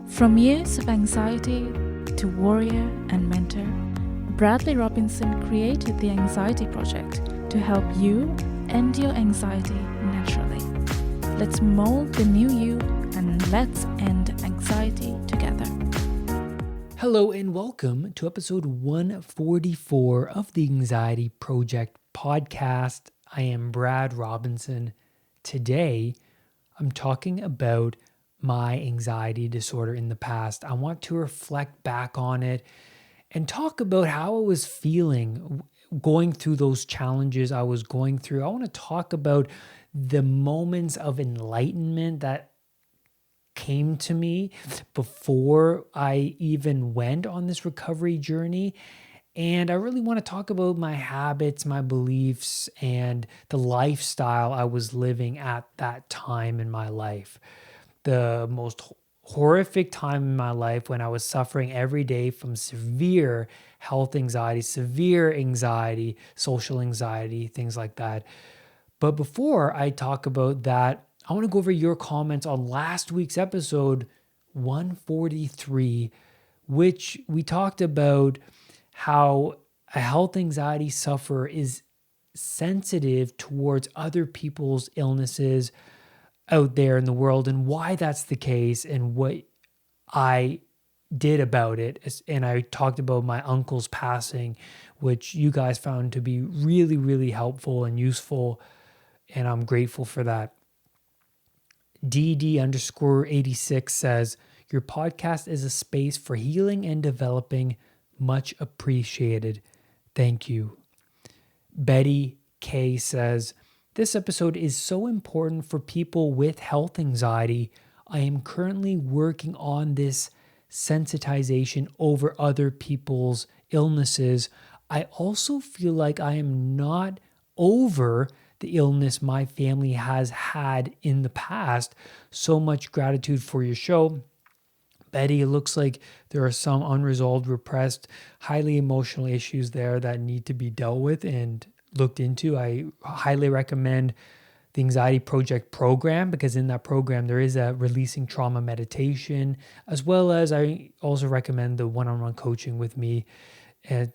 From years of anxiety to warrior and mentor, Bradley Robinson created the Anxiety Project to help you end your anxiety naturally. Let's mold the new you and let's end anxiety together. Hello and welcome to episode 144 of the Anxiety Project podcast. I am Brad Robinson. Today, I'm talking about my anxiety disorder in the past. I want to reflect back on it and talk about how I was feeling going through those challenges I was going through. I want to talk about the moments of enlightenment that came to me before I even went on this recovery journey. And I really want to talk about my habits, my beliefs, and the lifestyle I was living at that time in my life. The most horrific time in my life when I was suffering every day from severe health anxiety, severe anxiety, social anxiety, things like that. But before I talk about that, I want to go over your comments on last week's episode 143, which we talked about how a health anxiety sufferer is sensitive towards other people's illnesses out there in the world and why that's the case and what I did about it. And I talked about my uncle's passing, which you guys found to be really, really helpful and useful. And I'm grateful for that. DD_86 says, your podcast is a space for healing and developing. Much appreciated. Thank you. Betty K says, this episode is so important for people with health anxiety. I am currently working on this sensitization over other people's illnesses. I also feel like I am not over the illness my family has had in the past. So much gratitude for your show. Betty, it looks like there are some unresolved, repressed, highly emotional issues there that need to be dealt with and looked into. I highly recommend the Anxiety Project program because in that program there is a releasing trauma meditation, as well as I also recommend the one-on-one coaching with me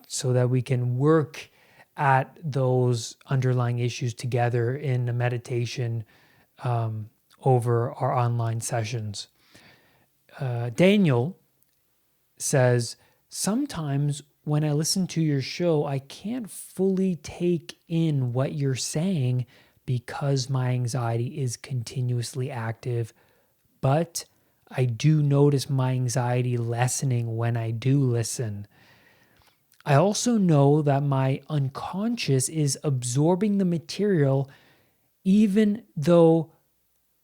so that we can work at those underlying issues together in a meditation over our online sessions. Daniel says, sometimes when I listen to your show, I can't fully take in what you're saying because my anxiety is continuously active, but I do notice my anxiety lessening when I do listen. I also know that my unconscious is absorbing the material even though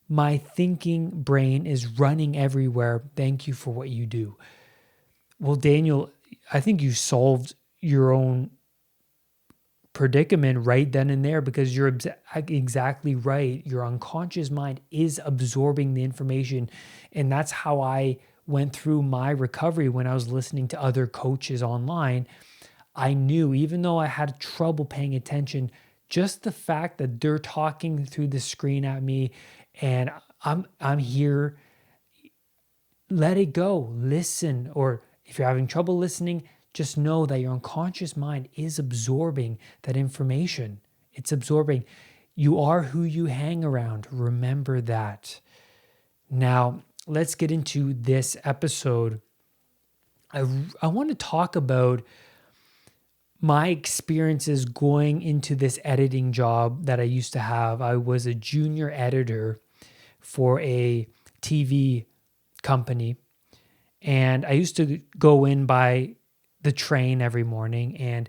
my thinking brain is running everywhere. Thank you for what you do. Well, Daniel, I think you solved your own predicament right then and there because you're exactly right. Your unconscious mind is absorbing the information. And that's how I went through my recovery when I was listening to other coaches online. I knew, even though I had trouble paying attention, just the fact that they're talking through the screen at me and I'm here, let it go, listen. Or if you're having trouble listening, just know that your unconscious mind is absorbing that information. It's absorbing. You are who you hang around. Remember that. Now, let's get into this episode. I want to talk about my experiences going into this editing job that I used to have. I was a junior editor for a TV company, and I used to go in by the train every morning, and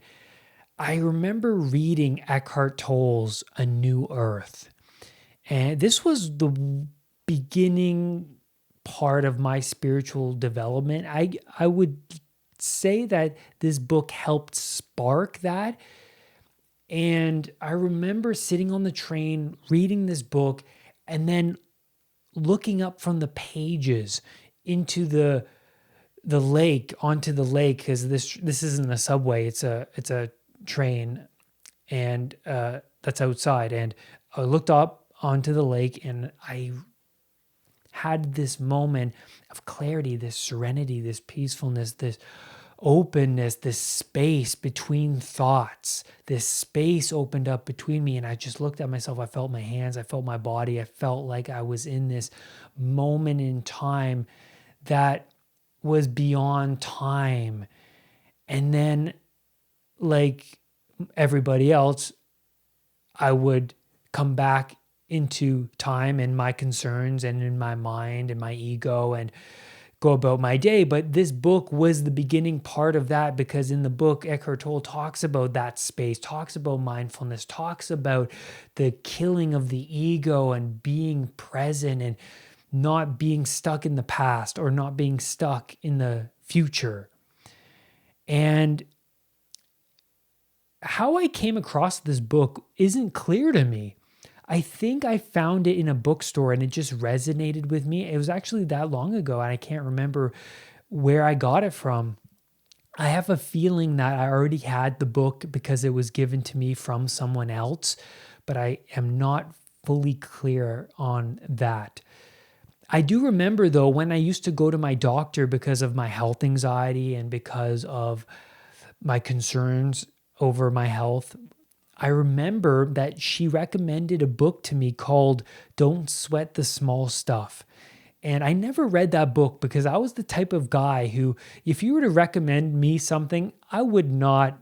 I remember reading Eckhart Tolle's A New Earth. And this was the beginning part of my spiritual development. I would say that this book helped spark that. And I remember sitting on the train, reading this book, and then looking up from the pages into the lake, onto the lake, because this isn't a subway, it's a train, and that's outside. And I looked up onto the lake, and I had this moment of clarity, this serenity, this peacefulness, this openness, this space between thoughts. This space opened up between me, and I just looked at myself. I felt my hands, I felt my body. I felt like I was in this moment in time that was beyond time. And then, like everybody else, I would come back into time and my concerns and in my mind and my ego and go about my day. But this book was the beginning part of that, because in the book, Eckhart Tolle talks about that space, talks about mindfulness, talks about the killing of the ego and being present and not being stuck in the past or not being stuck in the future. And how I came across this book isn't clear to me. I think I found it in a bookstore and it just resonated with me. It was actually that long ago and I can't remember where I got it from. I have a feeling that I already had the book because it was given to me from someone else, but I am not fully clear on that. I do remember though, when I used to go to my doctor because of my health anxiety and because of my concerns over my health, I remember that she recommended a book to me called Don't Sweat the Small Stuff. And I never read that book because I was the type of guy who, if you were to recommend me something, I would not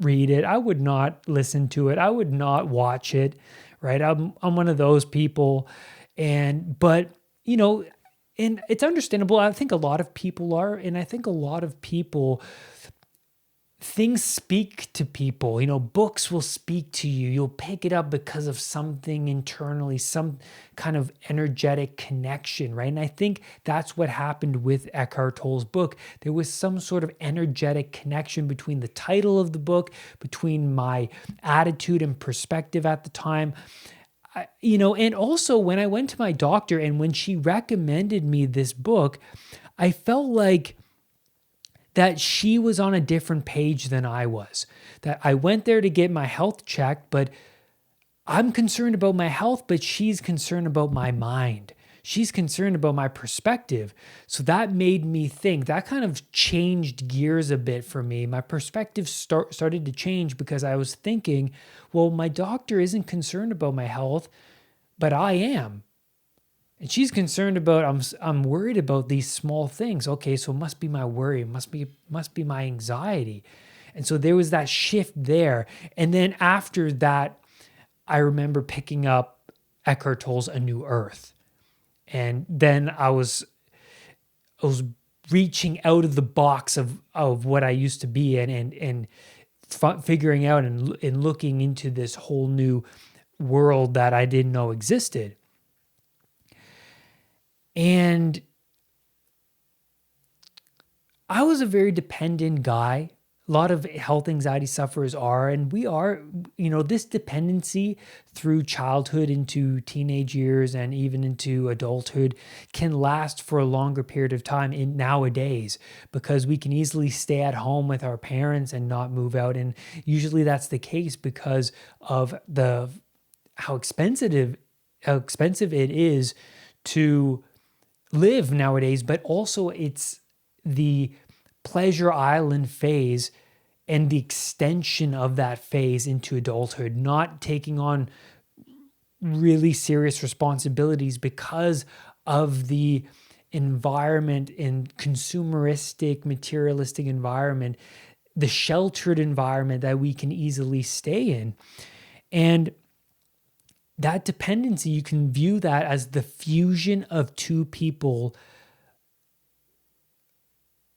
read it. I would not listen to it. I would not watch it, right? I'm one of those people. But and it's understandable. I think a lot of people are, and I think a lot of people, things speak to people. Books will speak to you. You'll pick it up because of something internally, some kind of energetic connection, right? And I think that's what happened with Eckhart Tolle's book. There was some sort of energetic connection between the title of the book, between my attitude and perspective at the time. And also when I went to my doctor and when she recommended me this book, I felt like that she was on a different page than I was. That I went there to get my health checked, but I'm concerned about my health, but she's concerned about my mind. She's concerned about my perspective. So that made me think. That kind of changed gears a bit for me. My perspective started to change because I was thinking, well, my doctor isn't concerned about my health, but I am. And she's concerned about, I'm worried about these small things. Okay, so it must be my worry. It must be my anxiety. And so there was that shift there. And then after that, I remember picking up Eckhart Tolle's A New Earth. And then I was reaching out of the box of what I used to be and figuring out and looking into this whole new world that I didn't know existed. And I was a very dependent guy. A lot of health anxiety sufferers are, and we are, this dependency through childhood into teenage years and even into adulthood can last for a longer period of time nowadays, because we can easily stay at home with our parents and not move out. And usually that's the case because of how expensive it is to live nowadays, but also it's the pleasure island phase and the extension of that phase into adulthood, not taking on really serious responsibilities because of the environment and consumeristic, materialistic environment, the sheltered environment that we can easily stay in. And that dependency, you can view that as the fusion of two people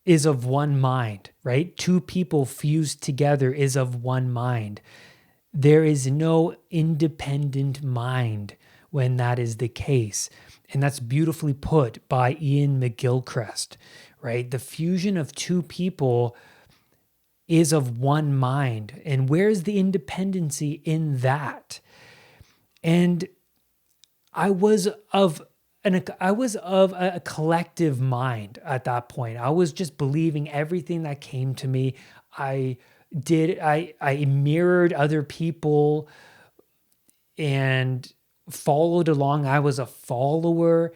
is of one mind, right? Two people fused together is of one mind. There is no independent mind when that is the case. And that's beautifully put by Ian McGilchrist, right? The fusion of two people is of one mind. And where's the independency in that? And I was of a collective mind at that point. I was just believing everything that came to me. I mirrored other people and followed along. I was a follower.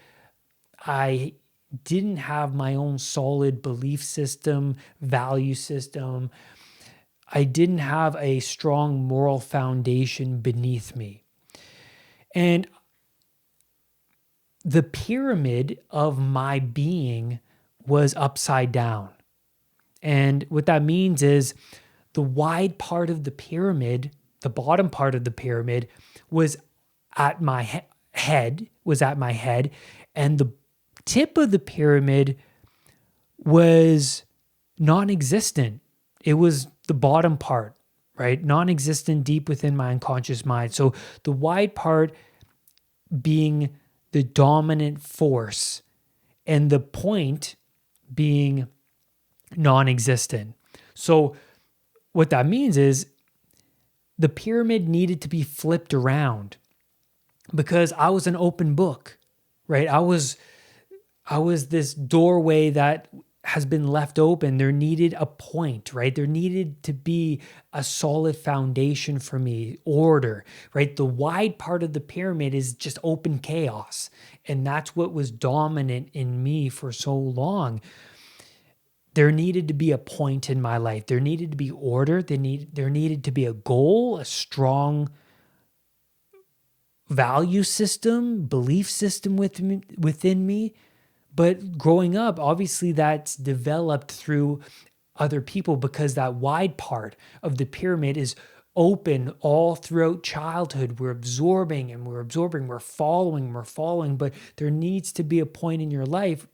I didn't have my own solid belief system, value system. I didn't have a strong moral foundation beneath me. And the pyramid of my being was upside down. And what that means is the wide part of the pyramid, the bottom part of the pyramid, was at my head, and the tip of the pyramid was non-existent. It was the bottom part, right? Non-existent deep within my unconscious mind. So the wide part being the dominant force and the point being non-existent. So what that means is the pyramid needed to be flipped around because I was an open book, right? I was this doorway that has been left open. There needed a point, right? There needed to be a solid foundation for me, order, right? The wide part of the pyramid is just open chaos. And that's what was dominant in me for so long. There needed to be a point in my life. There needed to be order. There needed to be a goal, a strong value system, belief system within me. But growing up, obviously that's developed through other people because that wide part of the pyramid is open all throughout childhood. We're absorbing, we're following, but there needs to be a point in your life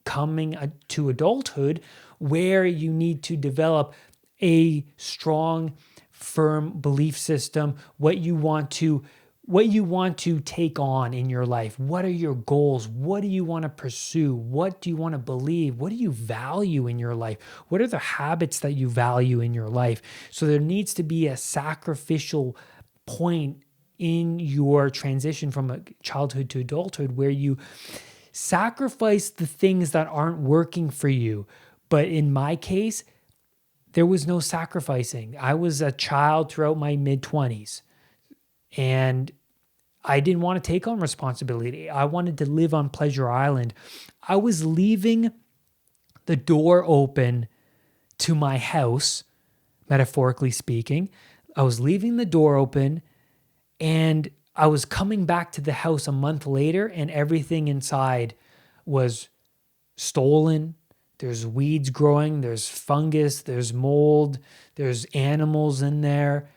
coming to adulthood where you need to develop a strong, firm belief system, what you want to take on in your life. What are your goals? What do you want to pursue? What do you want to believe? What do you value in your life? What are the habits that you value in your life? So there needs to be a sacrificial point in your transition from a childhood to adulthood where you sacrifice the things that aren't working for you. But in my case, there was no sacrificing. I was a child throughout my mid-20s. And I didn't want to take on responsibility. I wanted to live on Pleasure Island. I was leaving the door open to my house, metaphorically speaking. I was leaving the door open and I was coming back to the house a month later and everything inside was stolen. There's weeds growing, there's fungus, there's mold, there's animals in there.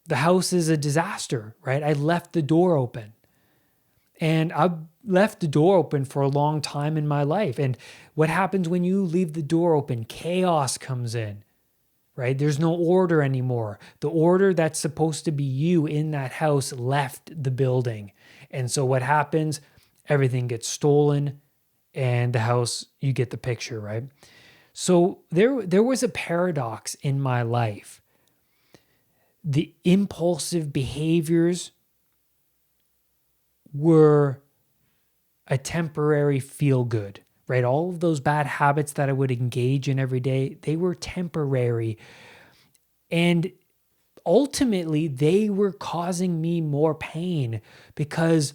The house is a disaster, right? I left the door open. And I've left the door open for a long time in my life. And what happens when you leave the door open? Chaos comes in, right? There's no order anymore. The order that's supposed to be you in that house left the building. And so what happens? Everything gets stolen and the house, you get the picture, right? So there was a paradox in my life. The impulsive behaviors were a temporary feel good, right? All of those bad habits that I would engage in every day, they were temporary. And ultimately, they were causing me more pain because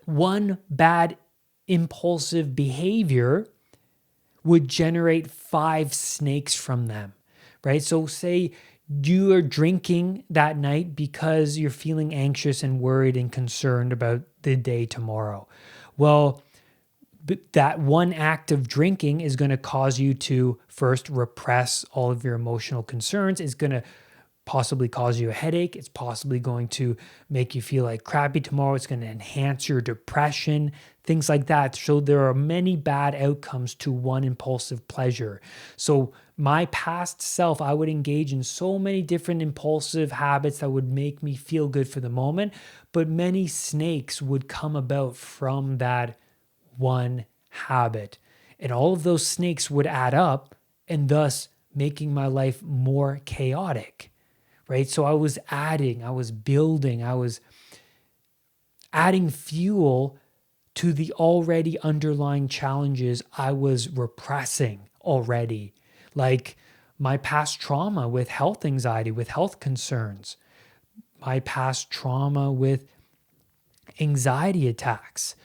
one bad impulsive behavior would generate 5 snakes from them, right? So say you are drinking that night because you're feeling anxious and worried and concerned about the day tomorrow. Well, that one act of drinking is going to cause you to first repress all of your emotional concerns. It's going to possibly cause you a headache. It's possibly going to make you feel like crappy tomorrow. It's going to enhance your depression, things like that. So there are many bad outcomes to one impulsive pleasure. So my past self, I would engage in so many different impulsive habits that would make me feel good for the moment, but many snakes would come about from that one habit. And all of those snakes would add up and thus making my life more chaotic. Right? So I was building, I was adding fuel to the already underlying challenges I was repressing already. Like my past trauma with health anxiety, with health concerns, my past trauma with anxiety attacks.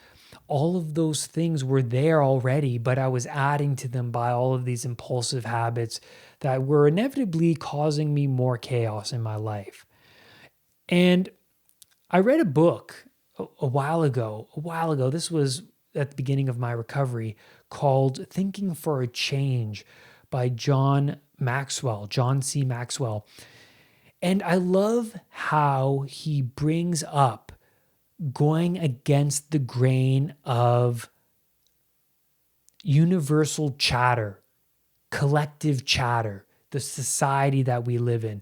all of those things were there already, but I was adding to them by all of these impulsive habits that were inevitably causing me more chaos in my life. And I read a book a while ago. This was at the beginning of my recovery, called Thinking for a Change by John C. Maxwell. And I love how he brings up going against the grain of universal chatter, collective chatter, the society that we live in.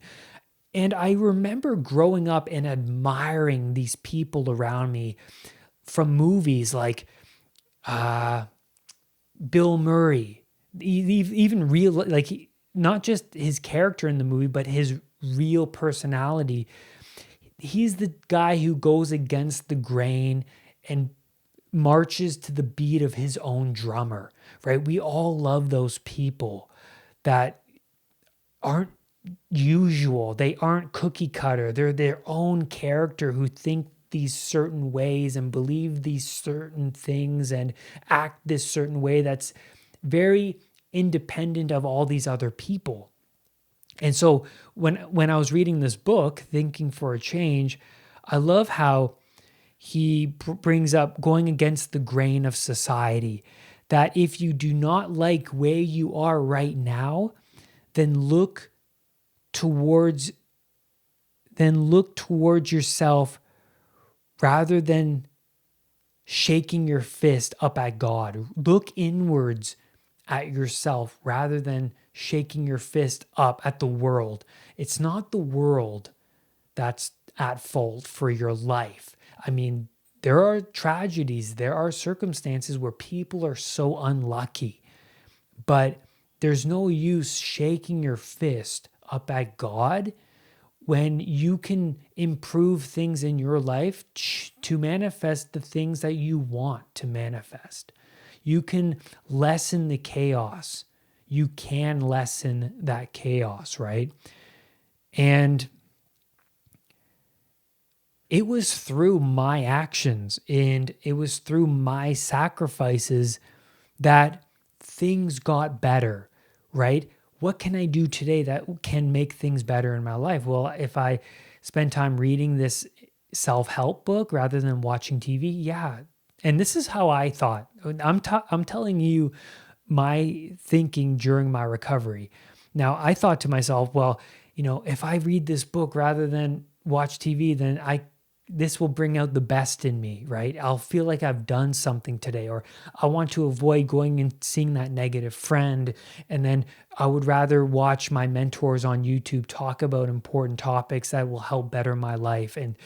And I remember growing up and admiring these people around me from movies like Bill Murray, even real, like not just his character in the movie, but his real personality. He's the guy who goes against the grain and marches to the beat of his own drummer, right? We all love those people that aren't usual. They aren't cookie cutter. They're their own character who think these certain ways and believe these certain things and act this certain way that's very independent of all these other people. And so when I was reading this book, Thinking for a Change, I love how he brings up going against the grain of society, that if you do not like where you are right now, then look towards yourself rather than shaking your fist up at God. Look inwards at yourself rather than shaking your fist up at the world. It's not the world that's at fault for your life. I mean, there are tragedies, there are circumstances where people are so unlucky, but there's no use shaking your fist up at God when you can improve things in your life to manifest the things that you want to manifest. You can lessen the chaos. You can lessen that chaos, right? And it was through my actions and it was through my sacrifices that things got better, right? What can I do today that can make things better in my life? Well, if I spend time reading this self-help book rather than watching TV, yeah. And this is how I thought. I'm telling you my thinking during my recovery. Now, I thought to myself, well, if I read this book rather than watch TV, then this will bring out the best in me, right? I'll feel like I've done something today, or I want to avoid going and seeing that negative friend. And then I would rather watch my mentors on YouTube talk about important topics that will help better my life. And,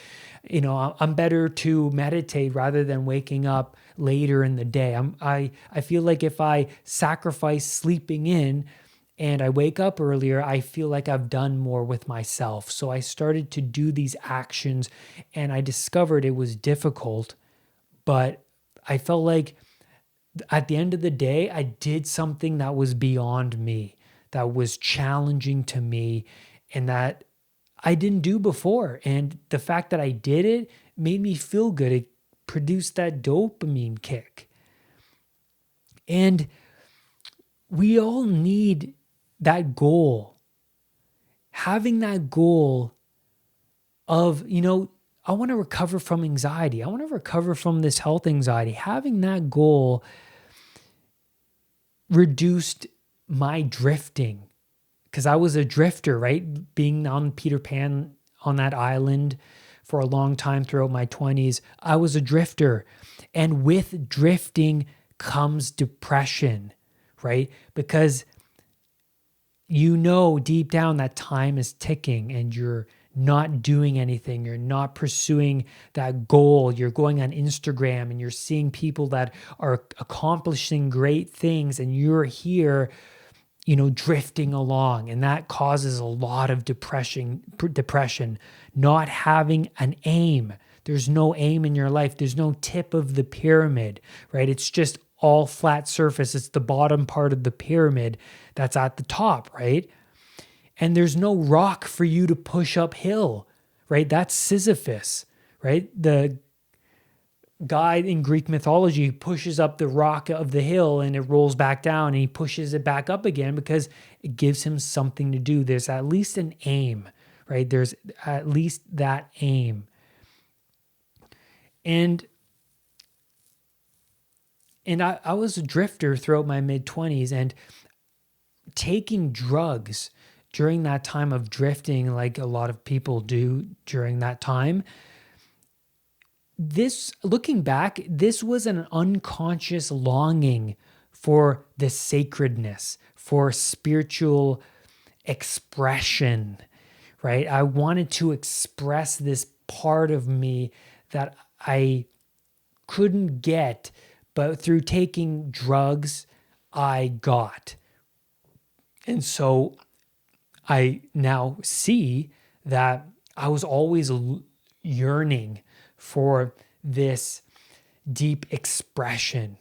I'm better to meditate rather than waking up later in the day. I feel like if I sacrifice sleeping in and I wake up earlier, I feel like I've done more with myself. So I started to do these actions and I discovered it was difficult, but I felt like at the end of the day, I did something that was beyond me, that was challenging to me, and that I didn't do before. And the fact that I did it made me feel good. It produced that dopamine kick. And we all need that goal. Having that goal of, I want to recover from anxiety. I want to recover from this health anxiety. Having that goal reduced my drifting, because I was a drifter, right? Being on Peter Pan on that island for a long time throughout my 20s, I was a drifter. And with drifting comes depression, right? Because deep down that time is ticking and you're not doing anything. You're not pursuing that goal. You're going on Instagram and you're seeing people that are accomplishing great things and you're here, drifting along. And that causes a lot of depression, not having an aim. There's no aim in your life. There's no tip of the pyramid, right? It's just all flat surface. It's the bottom part of the pyramid that's at the top, right? And there's no rock for you to push uphill, right? That's Sisyphus, right? The guy in Greek mythology pushes up the rock of the hill and it rolls back down, and he pushes it back up again because it gives him something to do. There's at least an aim, right? There's at least that aim. And I was a drifter throughout my mid-20s, and taking drugs during that time of drifting, like a lot of people do during that time, looking back, this was an unconscious longing for the sacredness, for spiritual expression, right? I wanted to express this part of me that I couldn't get, but through taking drugs, I got. And so I now see that I was always yearning for this deep expression.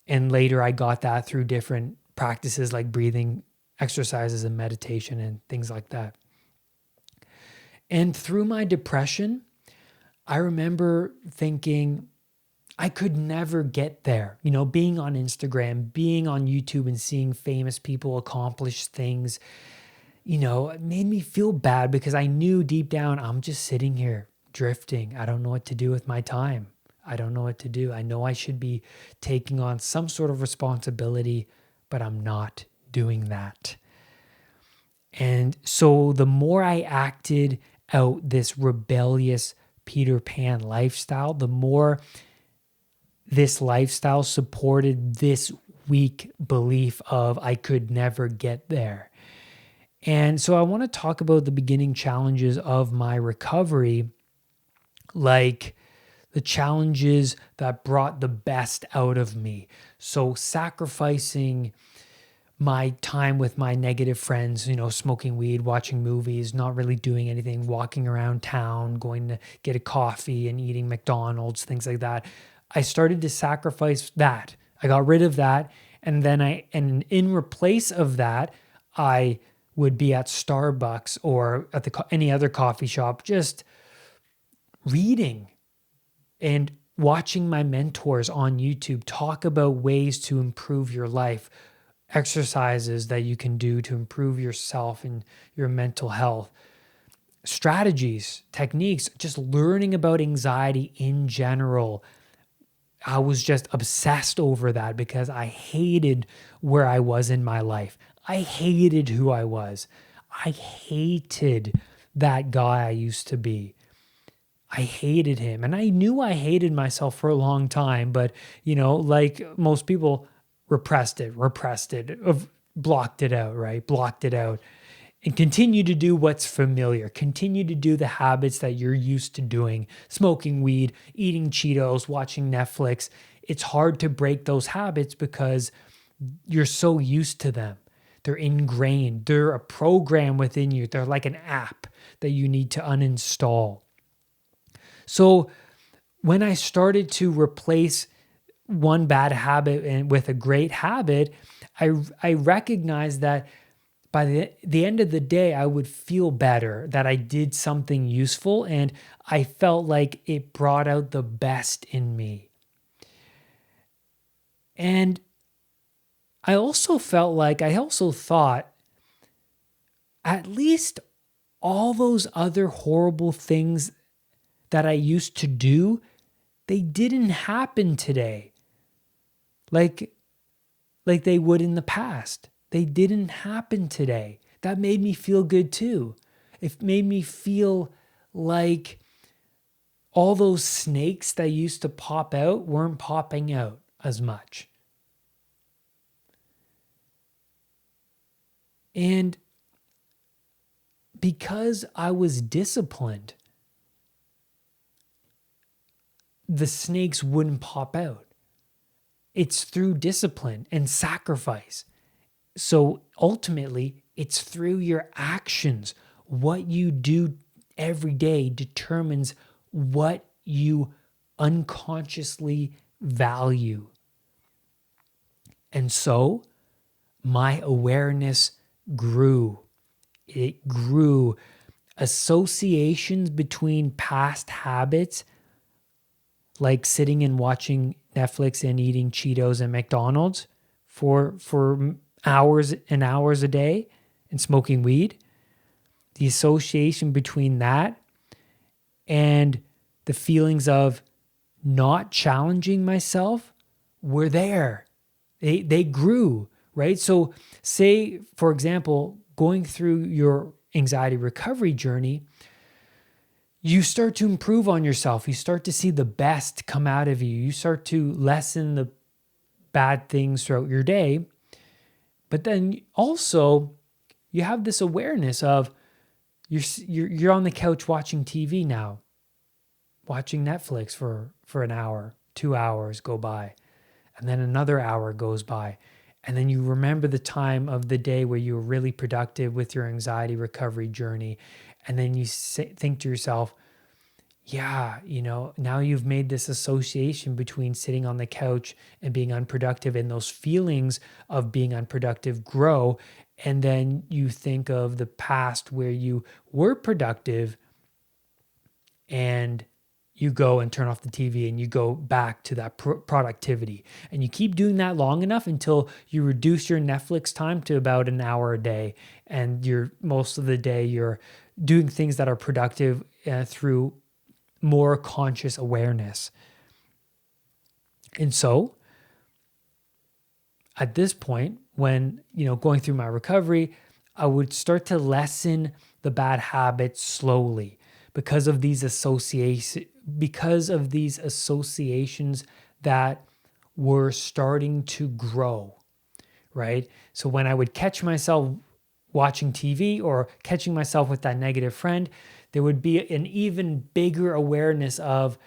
And later I got that through different practices like breathing exercises and meditation and things like that. And through my depression, I remember thinking I could never get there. You know, being on Instagram, being on YouTube and seeing famous people accomplish things, you know, it made me feel bad because I knew deep down I'm just sitting here drifting. I don't know what to do with my time. I don't know what to do. I know I should be taking on some sort of responsibility, but I'm not doing that. And so the more I acted out this rebellious Peter Pan lifestyle, the more this lifestyle supported this weak belief of I could never get there. And so I want to talk about the beginning challenges of my recovery, like the challenges that brought the best out of me. So sacrificing my time with my negative friends, you know, smoking weed, watching movies, not really doing anything, walking around town, going to get a coffee and eating McDonald's, things like that. I started to sacrifice that. I got rid of that. And then in replace of that, I would be at Starbucks or at any other coffee shop, just reading and watching my mentors on YouTube talk about ways to improve your life, exercises that you can do to improve yourself and your mental health, strategies, techniques, just learning about anxiety in general. I was just obsessed over that because I hated where I was in my life. I hated who I was. I hated that guy I used to be. I hated him. And I knew I hated myself for a long time, but, you know, like most people, repressed it, blocked it out, right? Blocked it out. And continue to do what's familiar. Continue to do the habits that you're used to doing. Smoking weed, eating Cheetos, watching Netflix. It's hard to break those habits because you're so used to them. They're ingrained. They're a program within you. They're like an app that you need to uninstall. So when I started to replace one bad habit with a great habit, I recognized that by the end of the day, I would feel better that I did something useful, and I felt like it brought out the best in me. And I also thought at least all those other horrible things that I used to do, they didn't happen today. Like they would in the past. They didn't happen today. That made me feel good too. It made me feel like all those snakes that used to pop out weren't popping out as much. And because I was disciplined, the snakes wouldn't pop out. It's through discipline and sacrifice. So ultimately, it's through your actions. What you do every day determines what you unconsciously value. And so my awareness grew. It grew. Associations between past habits like sitting and watching Netflix and eating Cheetos and McDonald's for hours and hours a day and smoking weed. The association between that and the feelings of not challenging myself were there. They grew, right? So say, for example, going through your anxiety recovery journey, you start to improve on yourself. You start to see the best come out of you. You start to lessen the bad things throughout your day. But then also you have this awareness of you're on the couch watching TV now, watching Netflix for an hour, 2 hours go by, and then another hour goes by. And then you remember the time of the day where you were really productive with your anxiety recovery journey. And then you think to yourself, yeah, now you've made this association between sitting on the couch and being unproductive, and those feelings of being unproductive grow. And then you think of the past where you were productive and you go and turn off the TV and you go back to that productivity. And you keep doing that long enough until you reduce your Netflix time to about an hour a day. And most of the day you're doing things that are productive through more conscious awareness. And so at this point, when, going through my recovery, I would start to lessen the bad habits slowly because of these associations that were starting to grow, right? So when I would catch myself watching TV or catching myself with that negative friend, there would be an even bigger awareness of,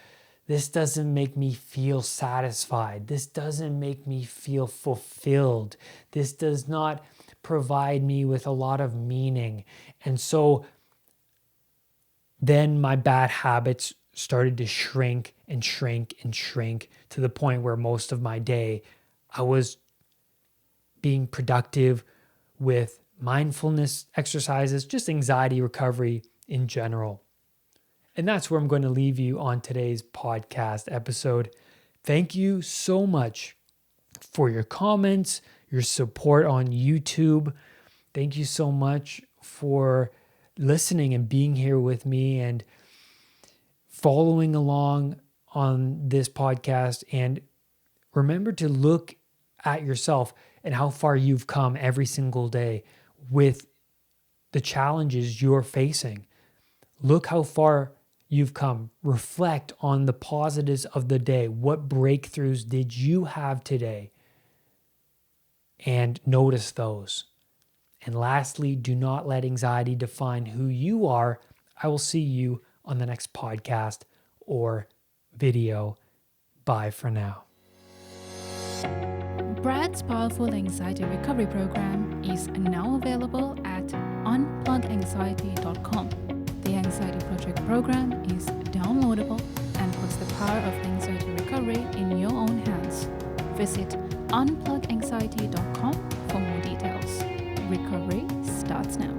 this doesn't make me feel satisfied. This doesn't make me feel fulfilled. This does not provide me with a lot of meaning. And so then my bad habits started to shrink and shrink and shrink to the point where most of my day I was being productive with mindfulness exercises, just anxiety recovery in general. And that's where I'm going to leave you on today's podcast episode. Thank you so much for your comments, your support on YouTube. Thank you so much for listening and being here with me and following along on this podcast. And remember to look at yourself and how far you've come every single day with the challenges you're facing. Look how far you've come. Reflect on the positives of the day. What breakthroughs did you have today? And notice those. And lastly, do not let anxiety define who you are. I will see you on the next podcast or video. Bye for now. Brad's Powerful Anxiety Recovery Program is now available at unpluganxiety.com. The Anxiety Project program is downloadable and puts the power of anxiety recovery in your own hands. Visit unpluganxiety.com for more details. Recovery starts now.